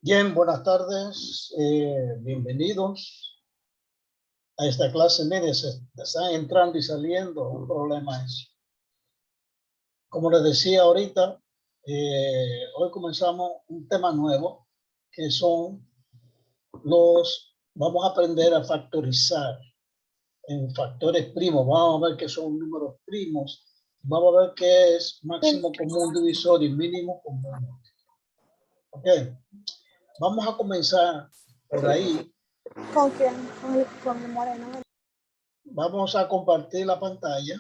Bien, buenas tardes, bienvenidos a esta clase. Mire, se están entrando y saliendo, un problema es. Como les decía ahorita, hoy comenzamos un tema nuevo, que son vamos a aprender a factorizar en factores primos. Vamos a ver qué son números primos, vamos a ver qué es máximo común divisor y mínimo común. Ok, vamos a comenzar por ahí. ¿Con quién? Con el Moreno. Vamos a compartir la pantalla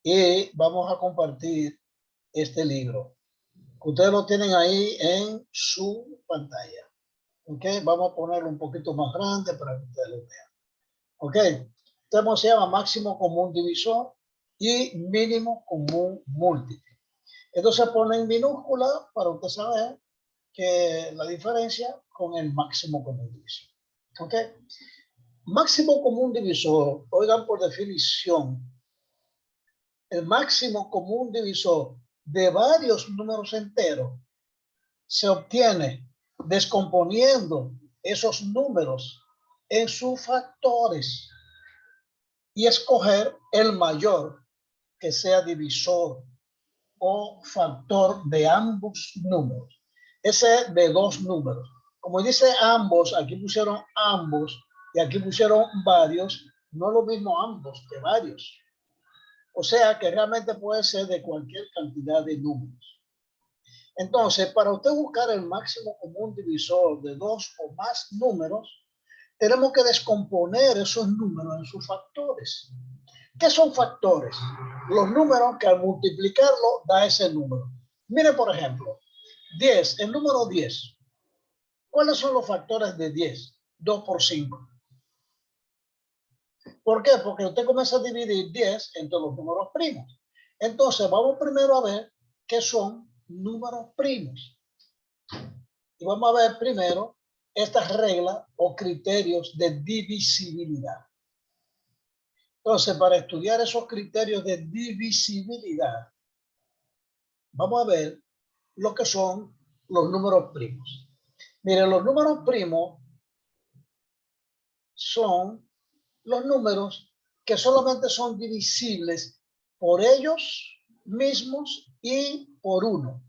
y vamos a compartir este libro. Ustedes lo tienen ahí en su pantalla. Ok, vamos a ponerlo un poquito más grande para que ustedes lo vean. Ok, este tema se llama máximo común divisor y mínimo común múltiple. Esto se pone en minúscula para usted saber que la diferencia con el máximo común divisor. Ok, máximo común divisor, oigan por definición, el máximo común divisor de varios números enteros se obtiene descomponiendo esos números en sus factores y escoger el mayor que sea divisor o factor de ambos números. Ese de dos números. Como dice ambos, aquí pusieron ambos y aquí pusieron varios, no es lo mismo ambos que varios. O sea que realmente puede ser de cualquier cantidad de números. Entonces, para usted buscar el máximo común divisor de dos o más números, tenemos que descomponer esos números en sus factores. ¿Qué son factores? Los números que al multiplicarlo da ese número. Mire, por ejemplo, 10, el número 10. ¿Cuáles son los factores de 10? 2 por 5. ¿Por qué? Porque usted comienza a dividir 10 entre los números primos. Entonces, vamos primero a ver qué son números primos. Y vamos a ver primero estas reglas o criterios de divisibilidad. Entonces, para estudiar esos criterios de divisibilidad, vamos a ver lo que son los números primos. Miren, los números primos son los números que solamente son divisibles por ellos mismos y por uno.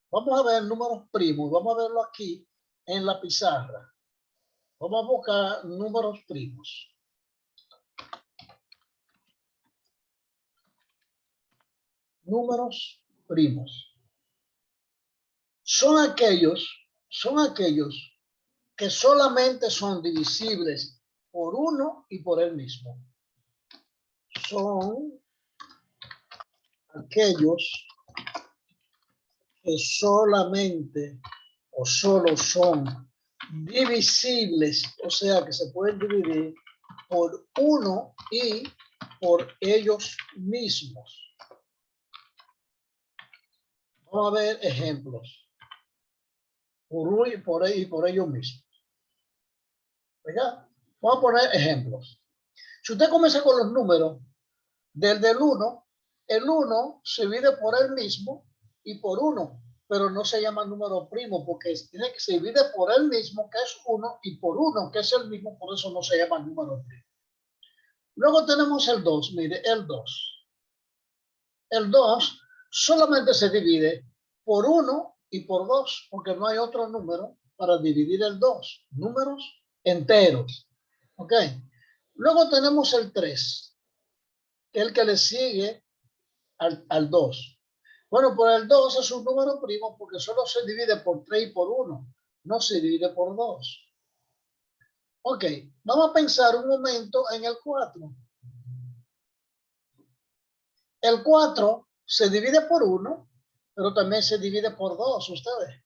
Vamos a ver números primos, vamos a verlo aquí en la pizarra. Vamos a buscar números primos. Números primos. Son aquellos que solamente son divisibles por uno y por él mismo. Son aquellos que solamente o solo son divisibles, o sea que se pueden dividir por uno y por ellos mismos. Vamos a ver ejemplos. Por uno y por ellos mismos. ¿Verdad? Vamos a poner ejemplos. Si usted comienza con los números, del 1, el 1 se divide por él mismo y por 1, pero no se llama número primo porque tiene que se divide por él mismo, que es 1, y por 1, que es el mismo, por eso no se llama número primo. Luego tenemos el 2, mire, el 2. El 2 solamente se divide por 1 y por 2, porque no hay otro número para dividir el 2. Números enteros. ¿Ok? Luego tenemos el 3, que es el que le sigue al 2. Bueno, pues el 2 es un número primo porque solo se divide por 3 y por 1. No se divide por 2. Ok, vamos a pensar un momento en el 4. El 4 se divide por 1, pero también se divide por 2, ustedes.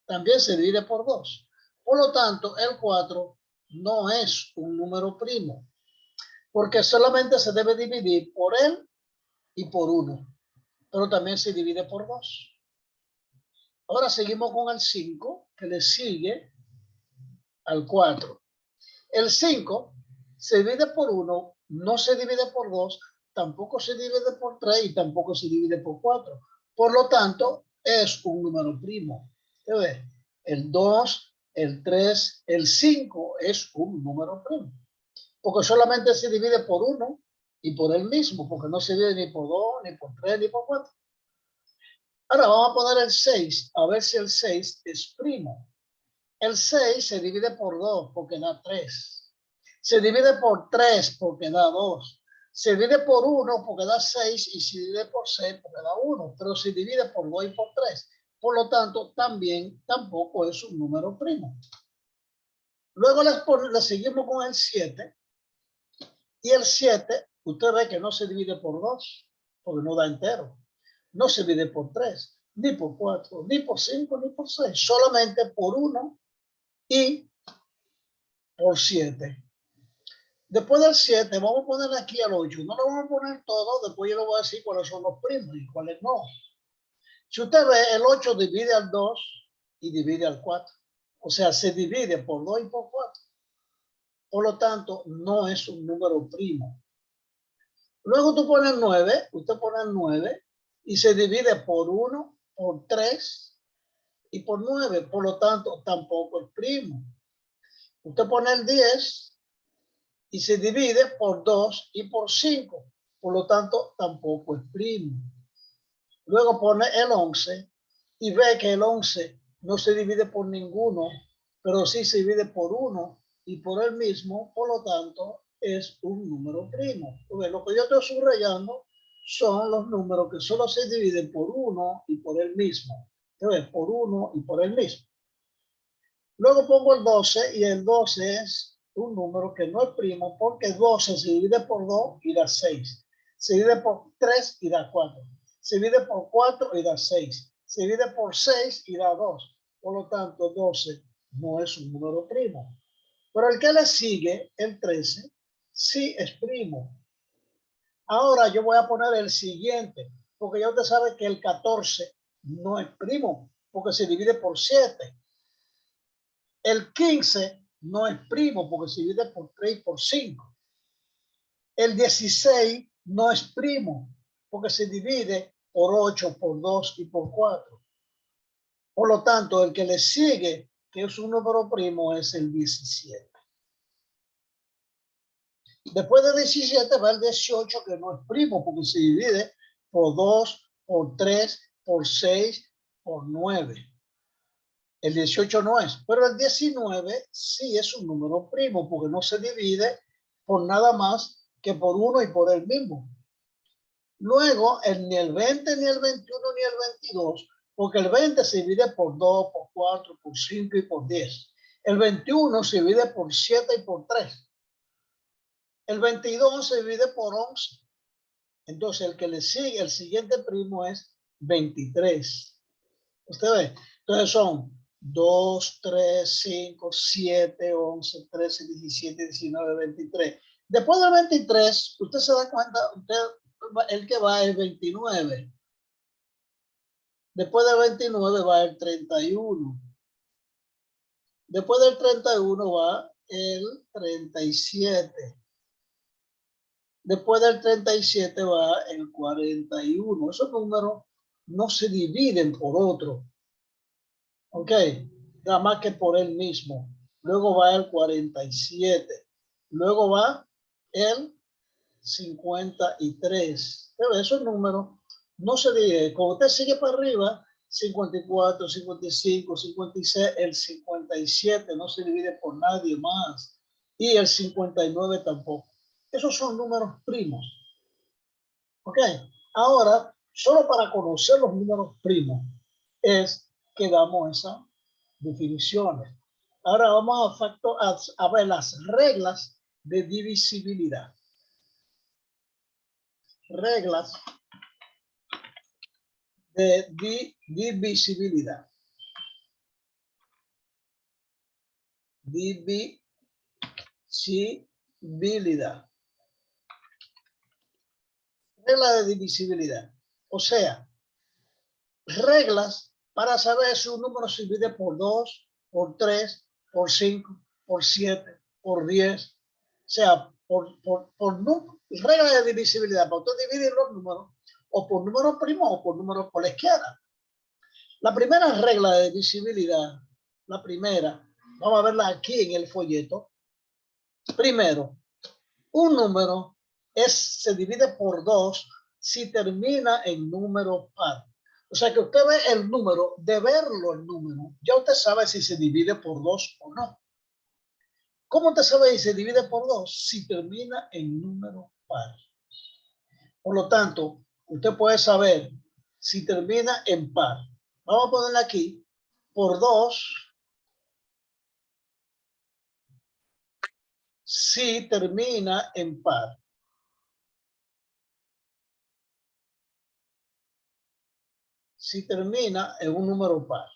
También se divide por 2. Por lo tanto, el 4 no es un número primo, porque solamente se debe dividir por él y por 1, pero también se divide por 2. Ahora seguimos con el 5, que le sigue al 4. El 5 se divide por 1, no se divide por 2, tampoco se divide por 3 y tampoco se divide por 4. Por lo tanto, es un número primo. ¿Usted ve? El 2, el 3, el 5 es un número primo. Porque solamente se divide por 1 y por el mismo, porque no se divide ni por 2, ni por 3, ni por 4. Ahora vamos a poner el 6, a ver si el 6 es primo. El 6 se divide por 2 porque da 3. Se divide por 3 porque da 2. Se divide por 1 porque da 6 y se divide por 6 porque da 1. Pero se divide por 2 y por 3. Por lo tanto, tampoco es un número primo. Luego le seguimos con el 7. Y el 7, usted ve que no se divide por 2 porque no da entero. No se divide por 3, ni por 4, ni por 5, ni por 6. Solamente por 1 y por 7. Después del 7, vamos a poner aquí al 8. No lo vamos a poner todo, después yo le voy a decir cuáles son los primos y cuáles no. Si usted ve, el 8 divide al 2 y divide al 4. O sea, se divide por 2 y por 4. Por lo tanto, no es un número primo. Luego tú pones 9, usted pone 9 y se divide por 1, por 3 y por 9. Por lo tanto, tampoco es primo. Usted pone el 10 y se divide por 2 y por 5. Por lo tanto, tampoco es primo. Luego pone el 11 y ve que el 11 no se divide por ninguno, pero sí se divide por 1 y por el mismo. Por lo tanto, es un número primo. Entonces, lo que yo estoy subrayando son los números que solo se dividen por 1 y por el mismo. Entonces, por 1 y por el mismo. Luego pongo el 12 y el 12 es un número que no es primo porque 12 se divide por 2 y da 6. Se divide por 3 y da 4. Se divide por 4 y da 6. Se divide por 6 y da 2. Por lo tanto, 12 no es un número primo. Pero el que le sigue, el 13, sí es primo. Ahora yo voy a poner el siguiente, porque ya usted sabe que el 14 no es primo, porque se divide por 7. El 15 no es primo porque se divide por 3 y por 5. El 16 no es primo porque se divide por 8, por 2 y por 4. Por lo tanto, el que le sigue, que es un número primo, es el 17. Después del 17 va el 18, que no es primo porque se divide por 2, por 3, por 6, por 9. El 18 no es, pero el 19 sí es un número primo porque no se divide por nada más que por 1 y por el mismo. Luego, ni el 20, ni el 21, ni el 22, porque el 20 se divide por 2, por 4, por 5 y por 10. El 21 se divide por 7 y por 3. El 22 se divide por 11. Entonces, el que le sigue, el siguiente primo es 23. ¿Usted ve? Entonces son 2, 3, 5, 7, 11, 13, 17, 19, 23. Después del 23, usted se da cuenta, el que va es 29. Después del 29 va el 31. Después del 31 va el 37. Después del 37 va el 41. Esos números no se dividen por otro. Ok, nada más que por él mismo. Luego va el 47. Luego va el 53. Pero esos números no se dividen. Cuando usted sigue para arriba, 54, 55, 56, el 57 no se divide por nadie más. Y el 59 tampoco. Esos son números primos. Ok, ahora, solo para conocer los números primos es que damos esas definiciones. Ahora vamos a ver las reglas de divisibilidad. Reglas de divisibilidad. Divisibilidad. Regla de divisibilidad. O sea, reglas para saber si un número se divide por 2, por 3, por 5, por 7, por 10. O sea, reglas de divisibilidad. Para usted dividir los números o por números primos o por números por la izquierda. La primera regla de divisibilidad, la primera, vamos a verla aquí en el folleto. Primero, un número se divide por 2 si termina en número par. O sea que usted ve el número, de verlo el número, ya usted sabe si se divide por 2 o no. ¿Cómo usted sabe si se divide por 2? Si termina en número par. Por lo tanto, usted puede saber si termina en par. Vamos a ponerle aquí por 2 si termina en par. Si termina en un número par.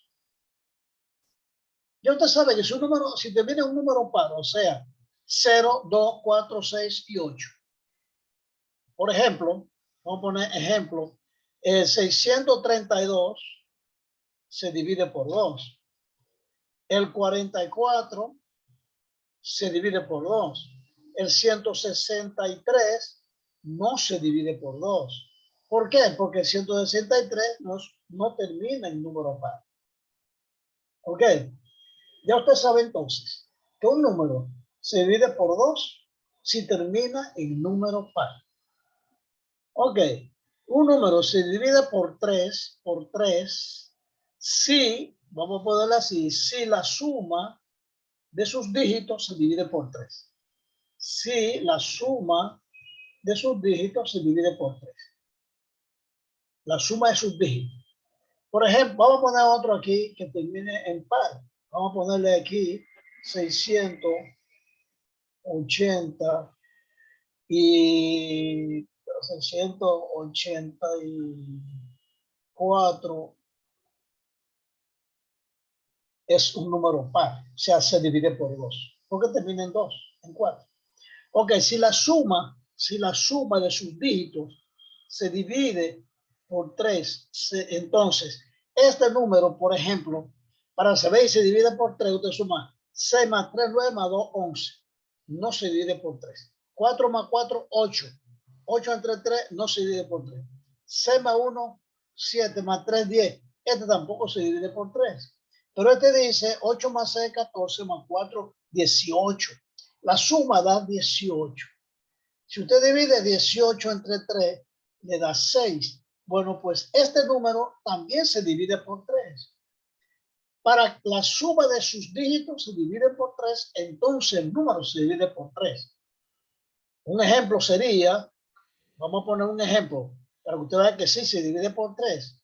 Ya usted sabe que si un número, si termina en un número par, o sea, 0, 2, 4, 6 y 8. Por ejemplo, vamos a poner ejemplo, 632 se divide por 2. El 44 se divide por 2. El 163 no se divide por 2. ¿Por qué? Porque el 163 no termina en número par. ¿Ok? Ya usted sabe entonces que un número se divide por 2 si termina en número par. Ok, un número se divide por 3 si, vamos a ponerlo así, si la suma de sus dígitos se divide por 3. Si la suma de sus dígitos se divide por 3. La suma de sus dígitos. Por ejemplo, vamos a poner otro aquí que termine en par. Vamos a ponerle aquí 680 y 684 es un número par, o sea, se divide por 2. ¿Por qué termina en 2? En 4. Ok, si la suma de sus dígitos se divide por 3, entonces, este número, por ejemplo, para saber si se divide por 3, usted suma 6 más 3, 9 más 2, 11. No se divide por 3. 4 más 4, 8. 8 entre 3 no se divide por 3. 6 más 1, 7 más 3, 10. Este tampoco se divide por 3. Pero este dice 8 más 6, 14 más 4, 18. La suma da 18. Si usted divide 18 entre 3, le da 6. Bueno, pues este número también se divide por 3. Para la suma de sus dígitos se divide por 3, entonces el número se divide por 3. Un ejemplo sería, vamos a poner un ejemplo, para que usted vea que sí se divide por 3.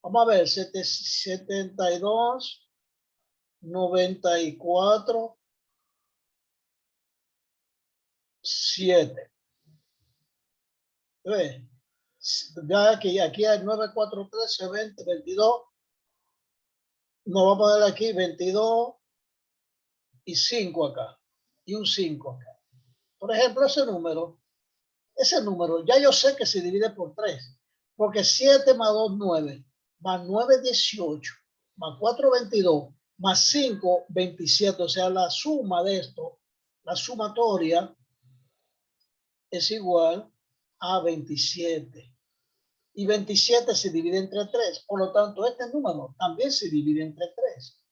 Vamos a ver, 72, 94, 7. ¿Ve? Ya aquí hay 943, 20, 22. Nos vamos a poner aquí 22 y 5 acá. Y un 5 acá. Por ejemplo, ese número, ya yo sé que se divide por 3. Porque 7 más 2, 9. Más 9, 18. Más 4, 22. Más 5, 27. O sea, la suma de esto, la sumatoria, es igual a 27. Y 27 se divide entre 3. Por lo tanto, este número también se divide entre 3.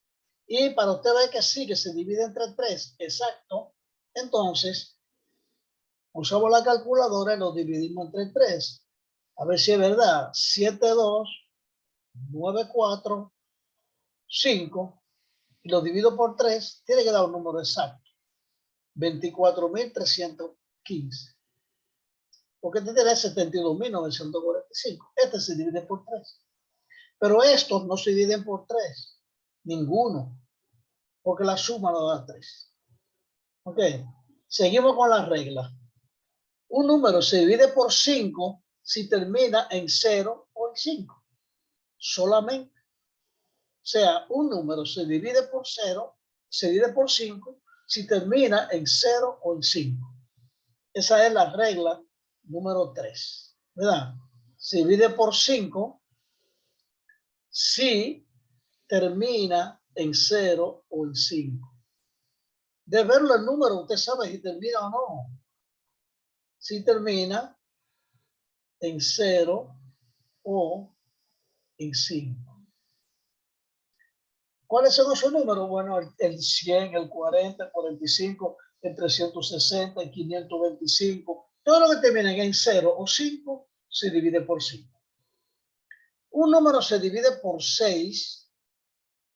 Y para usted ver que sí, que se divide entre 3, exacto, entonces usamos la calculadora y lo dividimos entre 3. A ver si es verdad. 7, 2, 9, 4, 5. Y lo divido por 3, tiene que dar un número exacto. 24.315. Porque este tiene 72.945. Este se divide por 3. Pero estos no se dividen por 3. Ninguno. Porque la suma no da 3. Ok. Seguimos con la regla. Un número se divide por 5 si termina en 0 o en 5. Solamente. O sea, un número se divide por 0, se divide por 5 si termina en 0 o en 5. Esa es la regla número 3. ¿Verdad? Se divide por 5 si termina en 0 o en 5. De verlo el número, usted sabe si termina o no. Si termina en 0 o en 5. ¿Cuáles son esos números? Bueno, el 100, el 40, el 45, el 360, el 525. Todo lo que termine en 0 o 5 se divide por 5. Un número se divide por 6.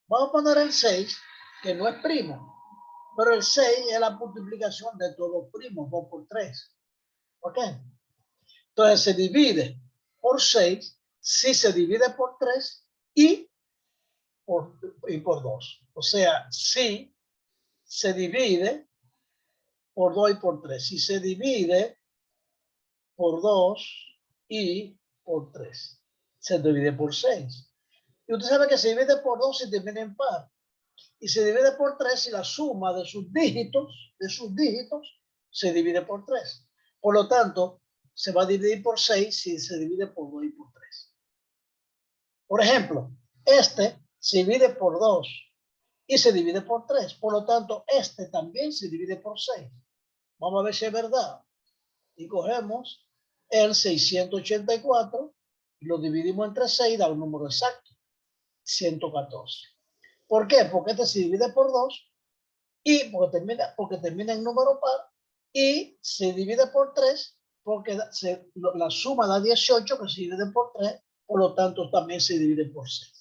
Vamos a poner el 6, que no es primo. Pero el 6 es la multiplicación de todos los primos, 2 por 3. ¿Ok? Entonces se divide por 6, si se divide por 3 y por 2. O sea, si se divide por 2 y por 3. Si se divide por 2 y por 3. Se divide por 6. Y usted sabe que se divide por 2 si termina en par. Y se divide por 3 si la suma de sus dígitos, se divide por 3. Por lo tanto, se va a dividir por 6 si se divide por 2 y por 3. Por ejemplo, este se divide por 2 y se divide por 3. Por lo tanto, este también se divide por 6. Vamos a ver si es verdad. Y cogemos el 684 y lo dividimos entre 6, da un número exacto, 114. ¿Por qué? Porque este se divide por 2 y porque termina en número par, y se divide por 3 porque la suma da 18, que se divide por 3, por lo tanto también se divide por 6.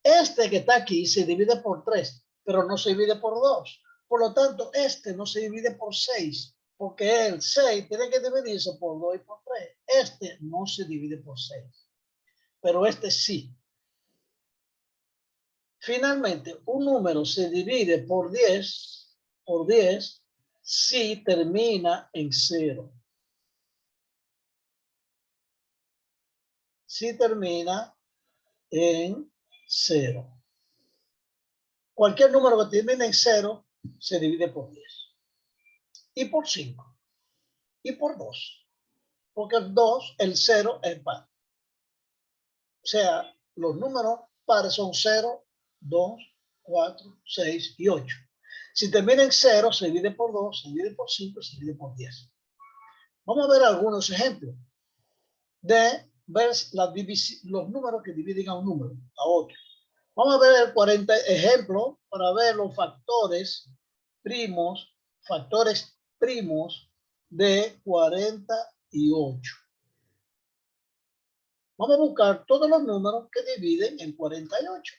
Este que está aquí se divide por 3, pero no se divide por 2. Por lo tanto, este no se divide por 6, porque el 6 tiene que dividirse por 2 y por 3. Este no se divide por 6, pero este sí. Finalmente, un número se divide por 10 si termina en 0. Si termina en 0. Cualquier número que termine en 0 se divide por 10. Y por 5. Y por 2. Porque el 2, el 0 es par. O sea, los números pares son 0, 2, 4, 6 y 8. Si termina en 0, se divide por 2, se divide por 5, se divide por 10. Vamos a ver algunos ejemplos de ver los números que dividen a un número, a otro. Vamos a ver 40 ejemplos para ver los factores primos de 48. Vamos a buscar todos los números que dividen en 48.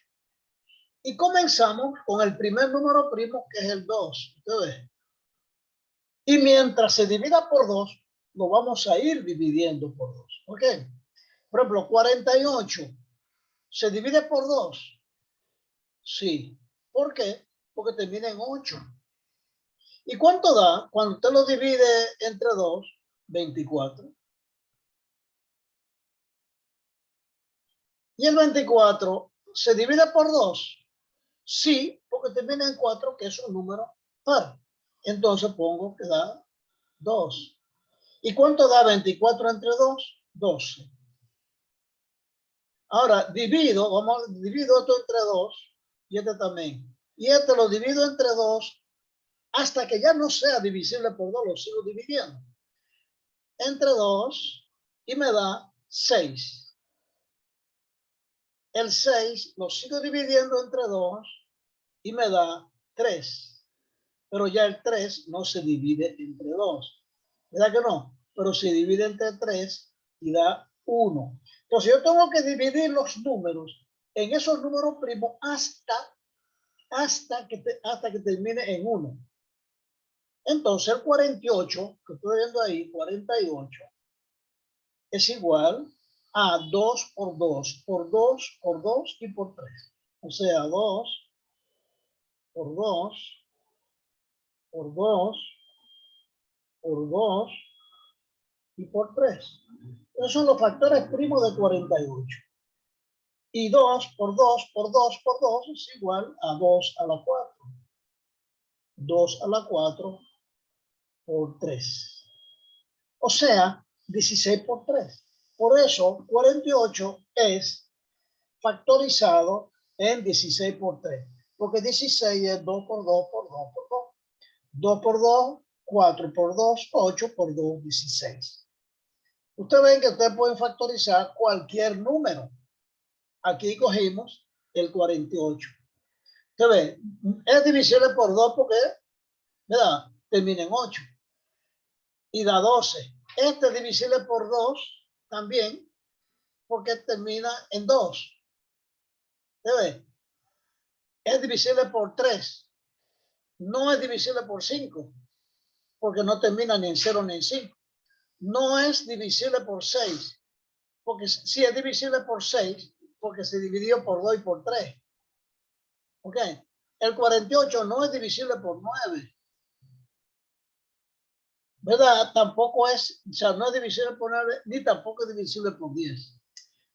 Y comenzamos con el primer número primo, que es el 2. ¿Ustedes? Y mientras se divida por 2, lo vamos a ir dividiendo por 2. ¿Ok? Por ejemplo, 48 se divide por 2. Sí. ¿Por qué? Porque termina en 8. ¿Y cuánto da cuando usted lo divide entre 2? 24. ¿Y el 24 se divide por 2? Sí, porque termina en 4, que es un número par. Entonces pongo que da 2. ¿Y cuánto da 24 entre 2? 12. Ahora divido esto entre 2 y este también. Y este lo divido entre 2 hasta que ya no sea divisible por 2, lo sigo dividiendo. Entre 2 y me da 6. El 6 lo sigo dividiendo entre 2 y me da 3. Pero ya el 3 no se divide entre 2. ¿Verdad que no? Pero se divide entre 3 y da 1. Entonces yo tengo que dividir los números en esos números primos hasta que termine en 1. Entonces el 48, que estoy viendo ahí, 48, es igual a 2 por 2, por 2, por 2 y por 3. O sea, 2 por 2, por 2, por 2 y por 3. Esos son los factores primos de 48. Y 2 por 2 por 2 por 2 es igual a 2 a la 4. 2 a la 4 por 3. O sea, 16 por 3. Por eso, 48 es factorizado en 16 por 3. Porque 16 es 2 por 2 por 2 por 2. 2 por 2, 4 por 2, 8 por 2, 16. Ustedes ven que ustedes pueden factorizar cualquier número. Aquí cogimos el 48. Usted ve, es divisible por 2 porque, ¿verdad? Termina en 8. Y da 12. Este es divisible por 2 también porque termina en 2. ¿Usted ve? Es divisible por 3. No es divisible por 5 porque no termina ni en 0 ni en 5. No es divisible por 6 porque sí es divisible por 6 porque se dividió por 2 y por 3. ¿Ok? El 48 no es divisible por 9. ¿Verdad? Tampoco es, o sea, no es divisible por 9, ni tampoco es divisible por 10.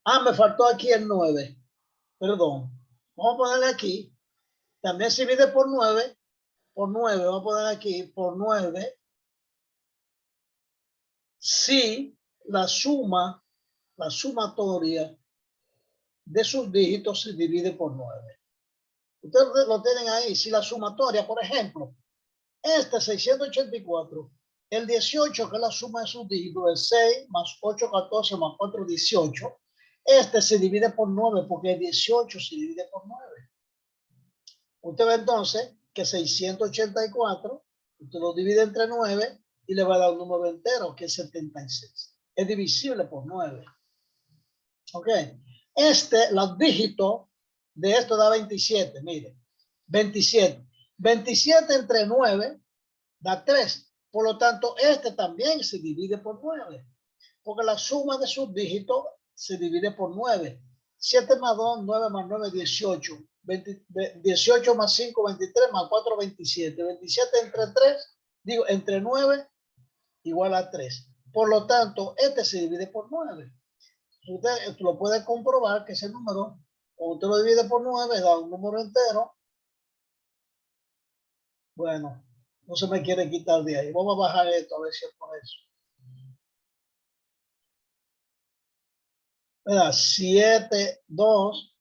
Ah, me faltó aquí el 9. Perdón. Vamos a ponerle aquí. También se divide por 9. Por 9, vamos a poner aquí, por 9. Si la sumatoria de sus dígitos se divide por 9. Ustedes lo tienen ahí. Si la sumatoria, por ejemplo, este 684, el 18, que es la suma de sus dígitos, el 6 más 8, 14 más 4, 18. Este se divide por 9 porque el 18 se divide por 9. Usted ve entonces que 684, usted lo divide entre 9 y le va a dar un número entero que es 76. Es divisible por 9. ¿Ok? Los dígitos de esto da 27. Mire, 27. 27 entre 9 da 3. Por lo tanto, este también se divide por 9. Porque la suma de sus dígitos se divide por 9. 7 más 2, 9 más 9, 18. 18 más 5, 23 más 4, 27. 27 entre 3, digo, entre 9 igual a 3. Por lo tanto, este se divide por 9. Usted lo puede comprobar que ese número, cuando usted lo divide por 9, da un número entero. Bueno, no se me quiere quitar de ahí. Vamos a bajar esto a ver si es por eso. Mira, 7, 2,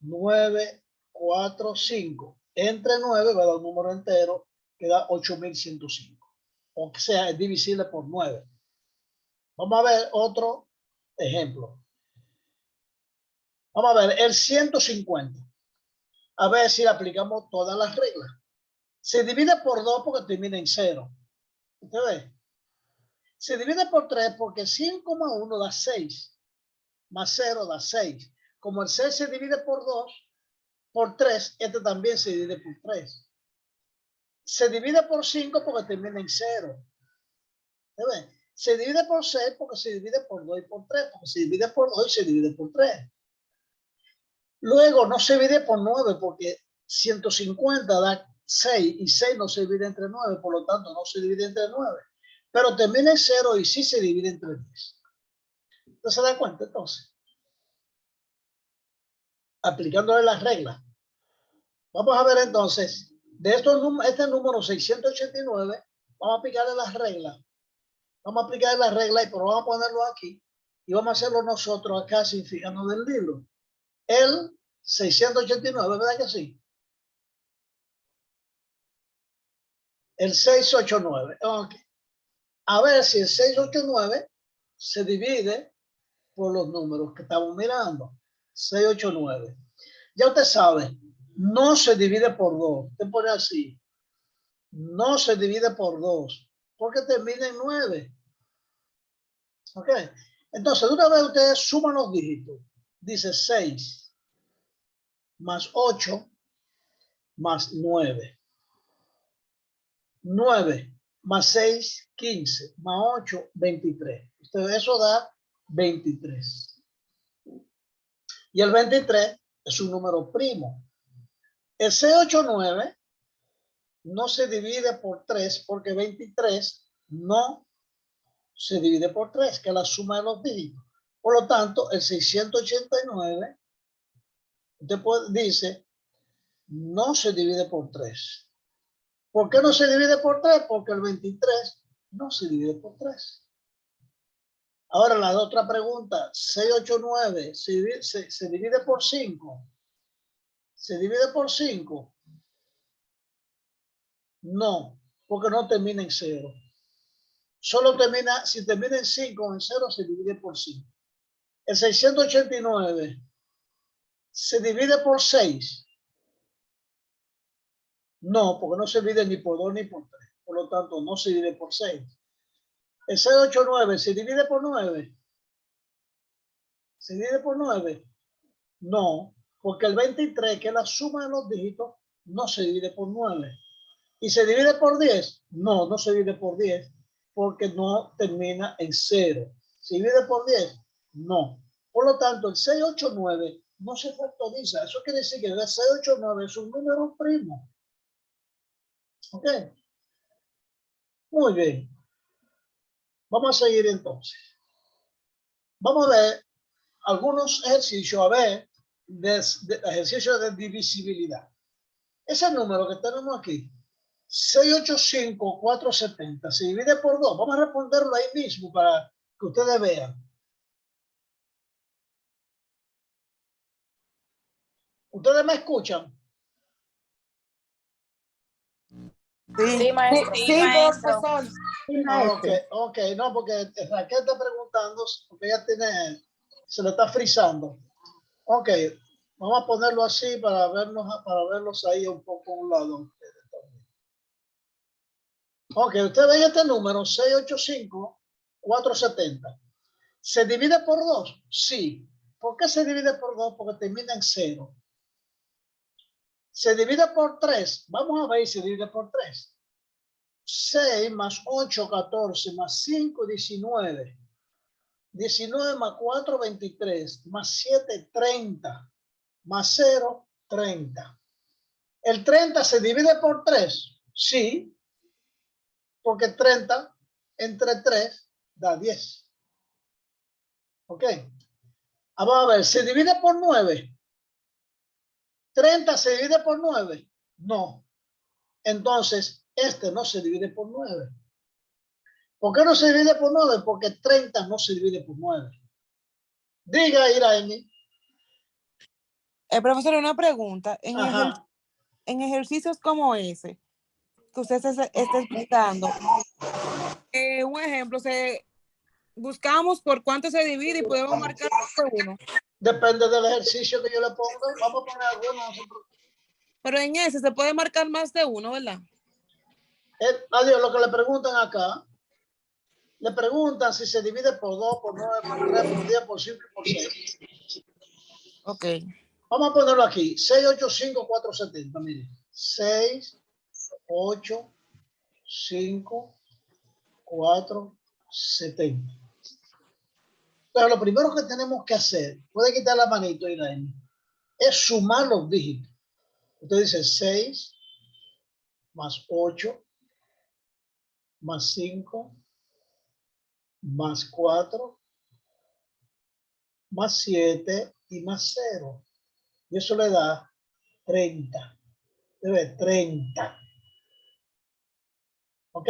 9, 4, 5. Entre 9 va a dar un número entero que da 8105. O sea, es divisible por 9. Vamos a ver otro ejemplo. Vamos a ver el 150. A ver si le aplicamos todas las reglas. Se divide por 2 porque termina en 0. ¿Usted ve? Se divide por 3 porque 5 más 1 da 6. Más 0 da 6. Como el 6 se divide por 2, por 3, este también se divide por 3. Se divide por 5 porque termina en 0. ¿Se ve? Se divide por 6 porque se divide por 2 y por 3. Porque se divide por 2 y se divide por 3. Luego no se divide por 9 porque 150 da 6 y 6 no se divide entre 9. Por lo tanto, no se divide entre 9. Pero termina en 0 y sí se divide entre 10. ¿Usted se da cuenta entonces? Aplicándole las reglas. Vamos a ver entonces, de este número 689, vamos a aplicarle las reglas. Vamos a aplicarle las reglas, pero vamos a ponerlo aquí y vamos a hacerlo nosotros acá sin fijarnos del libro. El 689, ¿verdad que sí? El 689. Okay. A ver si el 689 se divide por los números que estamos mirando. 689. Ya usted sabe, no se divide por 2. Usted pone así. No se divide por 2 porque termina en 9. ¿Ok? Entonces, de una vez ustedes suman los dígitos. Dice 6 más 8 más 9. 9 más 6, 15. Más 8, 23. Eso da 23. Y el 23 es un número primo. El 689 no se divide por 3 porque 23 no se divide por 3, que es la suma de los dígitos. Por lo tanto, el 689, usted dice, no se divide por 3. ¿Por qué no se divide por 3? Porque el 23 no se divide por 3. Ahora la otra pregunta, 689, ¿se divide por 5? ¿Se divide por 5? No, porque no termina en 0. Solo termina, si termina en 5 o en 0, se divide por 5. El 689 ¿Se divide por 6? No, porque no se divide ni por 2 ni por 3. Por lo tanto, no se divide por 6. El 689 se divide por 9. ¿Se divide por 9? No, porque el 23, que es la suma de los dígitos, no se divide por 9. ¿Y se divide por 10? No, no se divide por 10, porque no termina en 0. ¿Se divide por 10? No. Por lo tanto, el 689 no se factoriza. Eso quiere decir que el 689 es un número primo. ¿Ok? Muy bien. Vamos a seguir entonces. Vamos a ver algunos ejercicios, a ver, de ejercicios de divisibilidad. Ese número que tenemos aquí, 685,470, se divide por 2. Vamos a responderlo ahí mismo para que ustedes vean. ¿Ustedes me escuchan? Sí, maestro. Sí, profesor. Ok, no, porque Raquel está preguntando, porque ella se le está frizando. Ok, vamos a ponerlo así para verlos ahí un poco a un lado. Ok, ustedes ven este número, 685,470. ¿Se divide por 2? Sí. ¿Por qué se divide por 2? Porque termina en 0. ¿Se divide por 3? Vamos a ver si se divide por 3. 6 más 8, 14, más 5, 19. 19 más 4, 23. Más 7, 30. Más 0, 30. ¿El 30 se divide por 3? Sí, porque 30 entre 3 da 10. ¿Ok? Vamos a ver, ¿se divide por 9? ¿30 se divide por 9? No. Entonces, este no se divide por 9. ¿Por qué no se divide por 9? Porque 30 no se divide por 9. Diga, Iraimi. Profesor, una pregunta. Ajá. En ejercicios como ese, que usted está explicando, un ejemplo, buscamos por cuánto se divide y podemos marcar uno. Depende del ejercicio que yo le ponga. Vamos a poner algunos. Pero en ese se puede marcar más de uno, ¿verdad? Adiós, lo que le preguntan acá. Le preguntan si se divide por 2, por 9, por 3, por 10, por 5 y por 6. Ok. Vamos a ponerlo aquí. 685,470. Mire. 6, 8, 5, 4, 70. Pero lo primero que tenemos que hacer, puede quitar la manito, Irene, es sumar los dígitos. Usted dice 6 más 8 más 5 más 4 más 7 y más 0. Y eso le da 30. Debe 30. ¿Ok?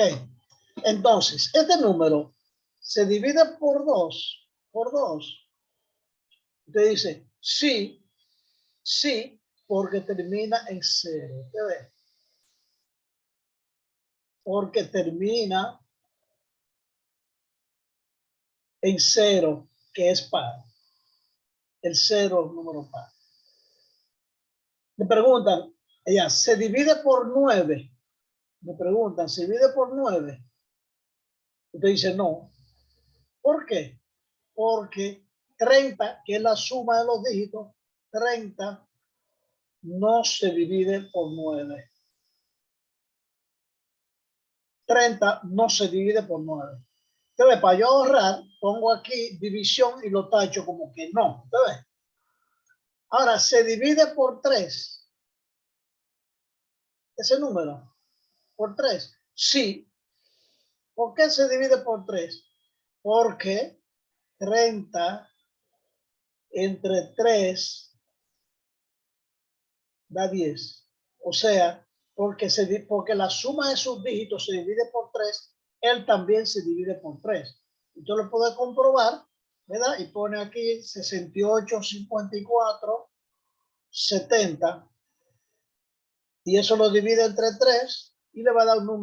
Entonces, este número se divide por 2. Por 2. Usted dice, sí, sí, porque termina en 0. ¿Usted ve? Porque termina en 0, que es par. El 0 es número par. Me preguntan, ella, ¿se divide por 9? Me preguntan, ¿se divide por 9? Usted dice, no. ¿Por qué? Porque 30, que es la suma de los dígitos, 30 no se divide por 9. 30 no se divide por 9. Entonces, para yo ahorrar, pongo aquí división y lo tacho como que no. ¿Entonces? Ahora, ¿se divide por 3? Ese número, por 3. Sí. ¿Por qué se divide por 3? Porque 30 entre 3 da 10. O sea, porque la suma de sus dígitos se divide por 3, él también se divide por 3. Usted lo puede comprobar, ¿verdad? Y pone aquí 68, 54, 70. Y eso lo divide entre 3 y le va a dar un número.